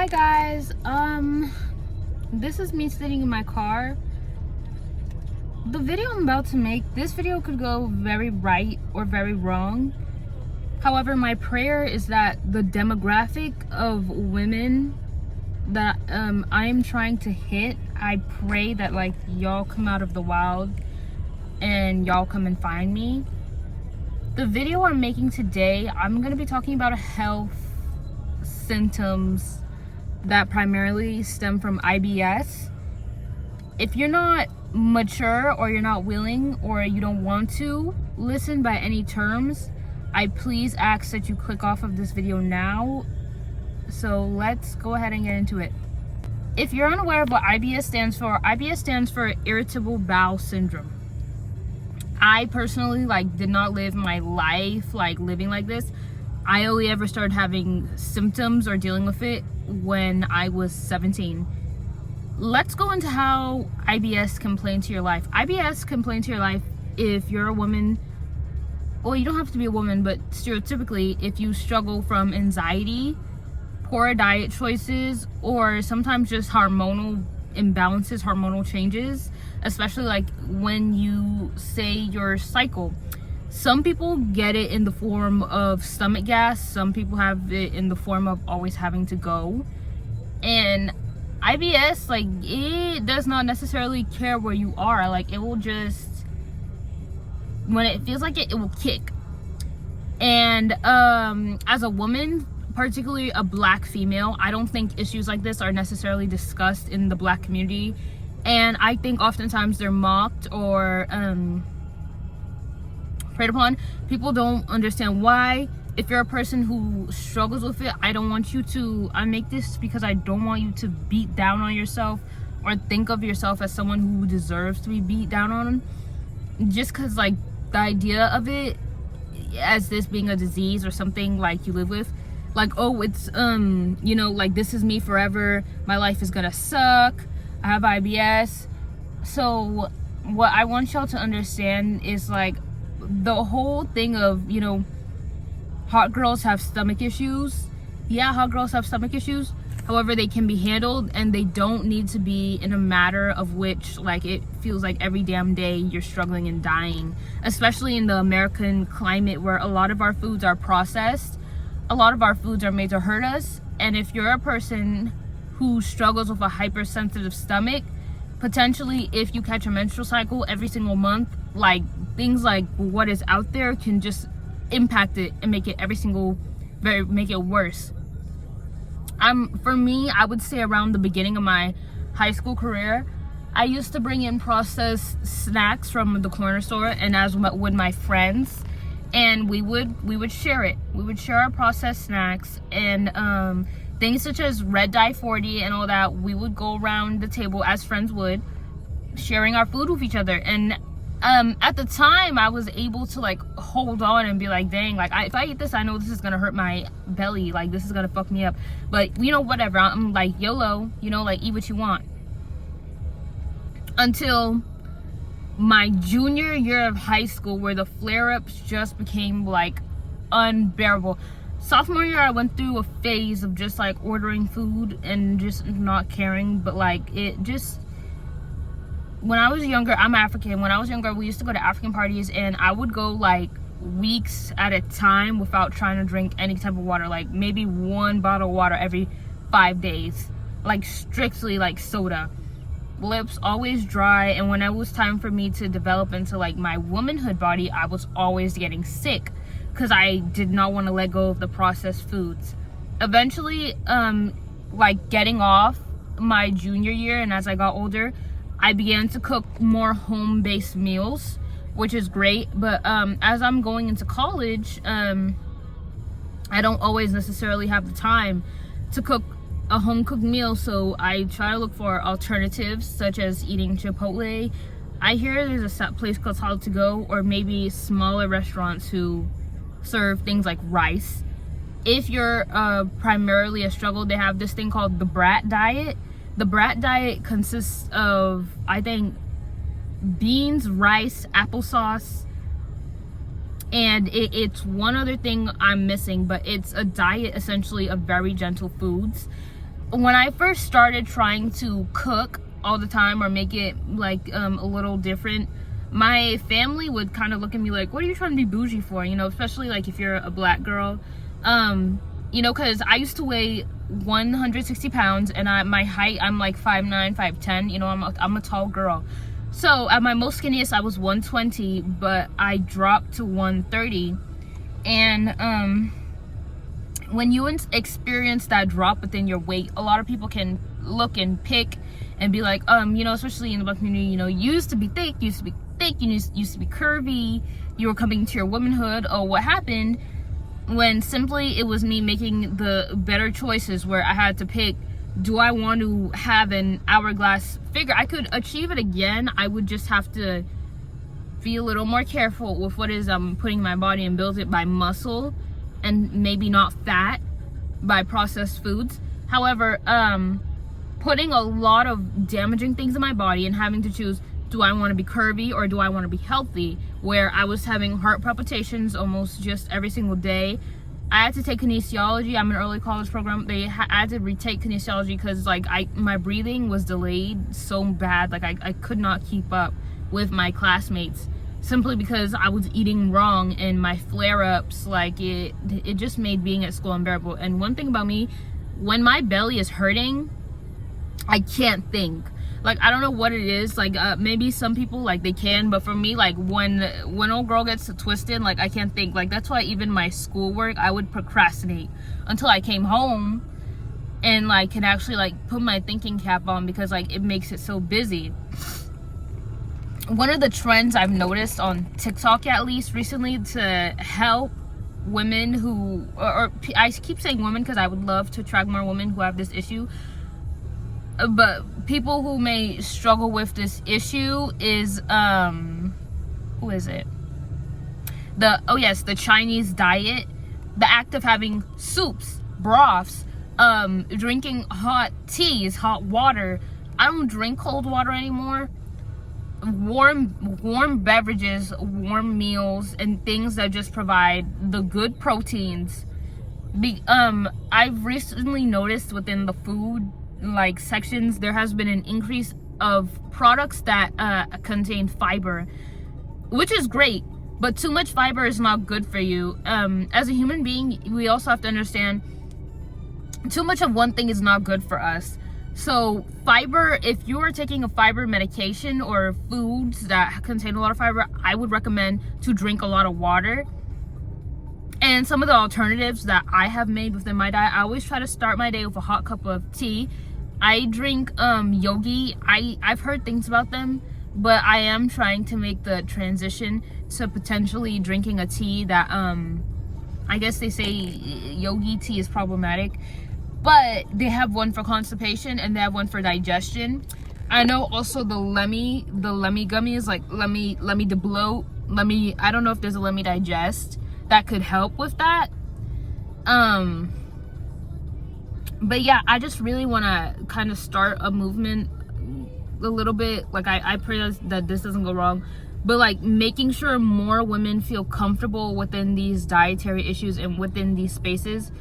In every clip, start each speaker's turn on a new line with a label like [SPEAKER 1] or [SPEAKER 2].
[SPEAKER 1] Hi guys, this is me sitting in my car. The video I'm about to make, this video could go very right or very wrong. However, my prayer is that the demographic of women that I am trying to hit, I pray that like y'all come out of the wild and y'all come and find me. The video I'm making today, I'm going to be talking about health symptoms that primarily stem from IBS. If you're not mature or you're not willing or you don't want to listen by any terms, I please ask that you click off of this video now. So let's go ahead and get into it. If you're unaware of what IBS stands for Irritable Bowel Syndrome. I personally did not live my life living like this. I only ever started having symptoms or dealing with it when I was 17. Let's go into how IBS can play into your life. IBS can play into your life if you're a woman. Well, you don't have to be a woman, but stereotypically, if you struggle from anxiety, poor diet choices, or sometimes just hormonal imbalances, hormonal changes, especially when you say your cycle. Some people get it in the form of stomach gas. Some people have it in the form of always having to go. And IBS, it does not necessarily care where you are. It will just, when it feels like it will kick. And as a woman, particularly a black female, I don't think issues like this are necessarily discussed in the black community. And I think oftentimes they're mocked or preyed upon. People don't understand why. If you're a person who struggles with it, I don't want you to, I make this because I don't want you to beat down on yourself or think of yourself as someone who deserves to be beat down on. Just because the idea of it as this being a disease or something you live with, oh, it's this is me forever, my life is gonna suck, I have IBS. So what I want y'all to understand is the whole thing of, hot girls have stomach issues. Yeah, hot girls have stomach issues. However, they can be handled, and they don't need to be in a matter of which it feels like every damn day you're struggling and dying, especially in the American climate where a lot of our foods are processed. A lot of our foods are made to hurt us. And if you're a person who struggles with a hypersensitive stomach, potentially if you catch a menstrual cycle every single month, things like what is out there can just impact it and make it make it worse. For me, I would say around the beginning of my high school career, I used to bring in processed snacks from the corner store, and as with my friends, and we would share it. We would share our processed snacks and things such as red dye 40 and all that. We would go around the table as friends would, sharing our food with each other. And at the time, I was able to hold on and be dang, if I eat this, I know this is gonna hurt my belly, this is gonna fuck me up, but whatever, I'm YOLO, eat what you want. Until my junior year of high school, where the flare-ups just became unbearable. Sophomore year, I went through a phase of just ordering food and just not caring, but it just, when I was younger, I'm African. When I was younger, we used to go to African parties, and I would go weeks at a time without trying to drink any type of water, maybe one bottle of water every 5 days, strictly soda. Lips always dry, and when it was time for me to develop into my womanhood body, I was always getting sick because I did not want to let go of the processed foods. Eventually, getting off my junior year, and as I got older, I began to cook more home-based meals, which is great. But as I'm going into college, I don't always necessarily have the time to cook a home-cooked meal, so I try to look for alternatives, such as eating Chipotle. I hear there's a place called Solid To Go, or maybe smaller restaurants who serve things like rice. If you're primarily a struggle, they have this thing called the Brat Diet. The Brat Diet consists of, I think, beans, rice, applesauce, and it's one other thing I'm missing, but it's a diet essentially of very gentle foods. when I first started trying to cook all the time or make it like a little different, my family would kind of look at me like, what are you trying to be bougie for? You know, especially like if you're a black girl. You know, because I used to weigh 160 pounds and my height, I'm like 5'9", 5'10". You know, I'm a tall girl. So at my most skinniest, I was 120, but I dropped to 130. And when you experience that drop within your weight, a lot of people can look and pick and be like, you know, especially in the black community, you know, you used to be thick, you used to be curvy, you were coming to your womanhood. Oh, what happened? When simply it was me making the better choices where I had to pick, do I want to have an hourglass figure? I could achieve it again. I would just have to be a little more careful with what is I'm putting in my body and build it by muscle and maybe not fat by processed foods. However, putting a lot of damaging things in my body and having to choose, do I want to be curvy or do I want to be healthy? Where I was having heart palpitations almost just every single day. I had to take kinesiology. I'm in an early college program. I had to retake kinesiology because like my breathing was delayed so bad. Like I could not keep up with my classmates simply because I was eating wrong, and my flare-ups, like it just made being at school unbearable. And one thing about me, when my belly is hurting, I can't think. Like, I don't know what it is. Like, maybe some people, like, they can. But for me, like, when old girl gets twisted, like, I can't think. Like, that's why even my schoolwork, I would procrastinate until I came home and, like, can actually, like, put my thinking cap on because, like, it makes it so busy. One of the trends I've noticed on TikTok, at least, recently to help women who... Or I keep saying women because I would love to attract more women who have this issue. But people who may struggle with this issue is who is it? The Chinese diet, the act of having soups, broths, drinking hot teas, hot water. I don't drink cold water anymore. Warm beverages, warm meals, and things that just provide the good proteins. I've recently noticed within the food like sections, there has been an increase of products that contain fiber, which is great, but too much fiber is not good for you. As a human being, we also have to understand too much of one thing is not good for us. So fiber, if you are taking a fiber medication or foods that contain a lot of fiber, I would recommend to drink a lot of water. And some of the alternatives that I have made within my diet, I always try to start my day with a hot cup of tea. I drink yogi. I've heard things about them, but I am trying to make the transition to potentially drinking a tea that I guess they say yogi tea is problematic, but they have one for constipation and they have one for digestion. I know also the Lemmy gummies, like Lemmy to bloat, I don't know if there's a Lemmy digest that could help with that. But yeah, I just really want to kind of start a movement a little bit. Like I pray that this doesn't go wrong, but like making sure more women feel comfortable within these dietary issues and within these spaces,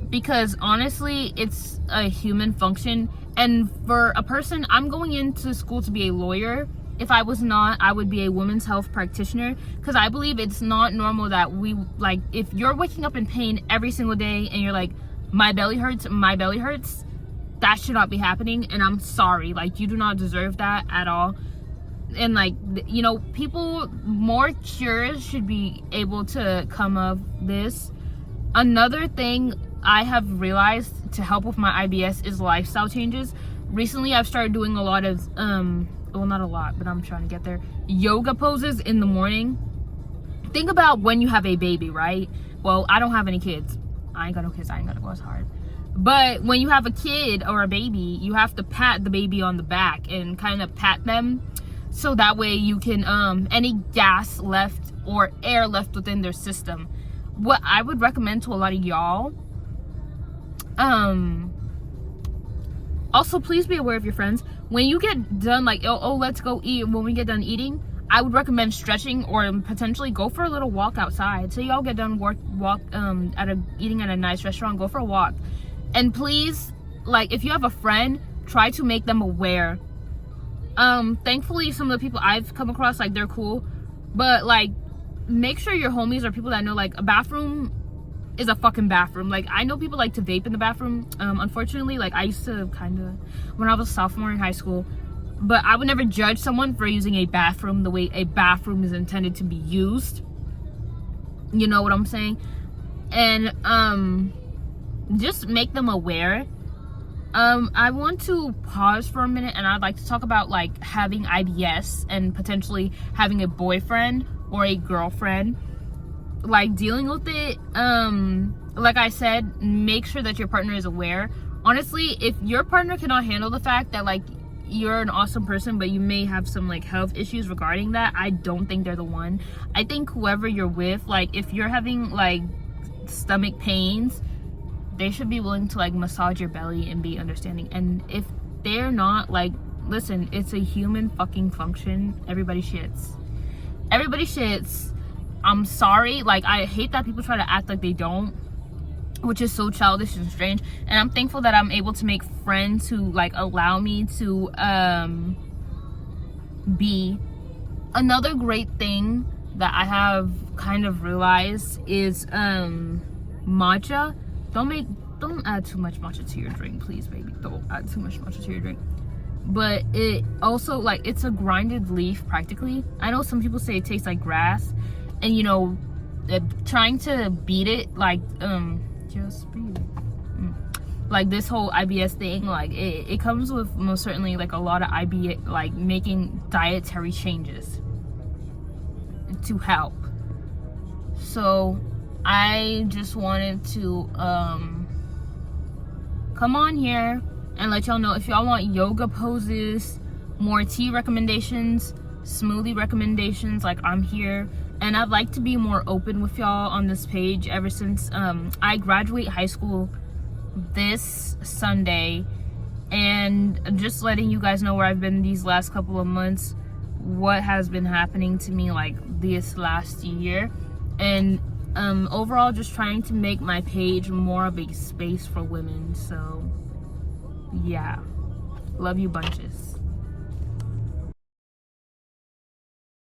[SPEAKER 1] because honestly, it's a human function. And for a person, I'm going into school to be a lawyer. If I was not, I would be a women's health practitioner, because I believe it's not normal that we, like, if you're waking up in pain every single day and you're like, my belly hurts, that should not be happening. And I'm sorry, like, you do not deserve that at all. And like, you know, people, more cures should be able to come of this. Another thing I have realized to help with my IBS is lifestyle changes. Recently, I've started doing a lot of, well, not a lot, but I'm trying to get there, yoga poses in the morning. Think about when you have a baby, right? Well, I don't have any kids. I ain't got no kids. I ain't got to go as hard. But when you have a kid or a baby, you have to pat the baby on the back and kind of pat them, so that way you can, any gas left or air left within their system. What I would recommend to a lot of y'all, also please be aware of your friends. When you get done, like, oh, let's go eat. When we get done eating, I would recommend stretching or potentially go for a little walk outside. So y'all get done eating at a nice restaurant, go for a walk. And please like, if you have a friend, try to make them aware. Thankfully, some of the people I've come across, like, they're cool, but like, make sure your homies are people that know, like, a bathroom is a fucking bathroom. Like, I know people like to vape in the bathroom. Unfortunately, like, I used to kind of when I was a sophomore in high school, but I would never judge someone for using a bathroom the way a bathroom is intended to be used. You know what I'm saying? And just make them aware. I want to pause for a minute, and I'd like to talk about, like, having IBS and potentially having a boyfriend or a girlfriend, like, dealing with it. Like I said, make sure that your partner is aware. Honestly, if your partner cannot handle the fact that, like, you're an awesome person, but you may have some, like, health issues regarding that, I don't think they're the one. I think whoever you're with, like, if you're having, like, stomach pains, they should be willing to, like, massage your belly and be understanding. And if they're not, like, listen, it's a human fucking function. Everybody shits. I'm sorry. Like, I hate that people try to act like they don't, which is so childish and strange. And I'm thankful that I'm able to make friends who, like, allow me to be. Another great thing that I have kind of realized is matcha. Don't add too much matcha to your drink, please, baby. Don't add too much matcha to your drink. But it also, like, it's a grinded leaf practically. I know some people say it tastes like grass, and, you know, trying to beat it, like, just beat it. Like, this whole IBS thing, like, it comes with most certainly, like, a lot of IBS, like, making dietary changes to help. So I just wanted to come on here and let y'all know, if y'all want yoga poses, more tea recommendations, smoothie recommendations, like, I'm here. And I'd like to be more open with y'all on this page. Ever since I graduate high school this Sunday, and just letting you guys know where I've been these last couple of months, what has been happening to me, like, this last year. And overall, just trying to make my page more of a space for women. So yeah, love you bunches.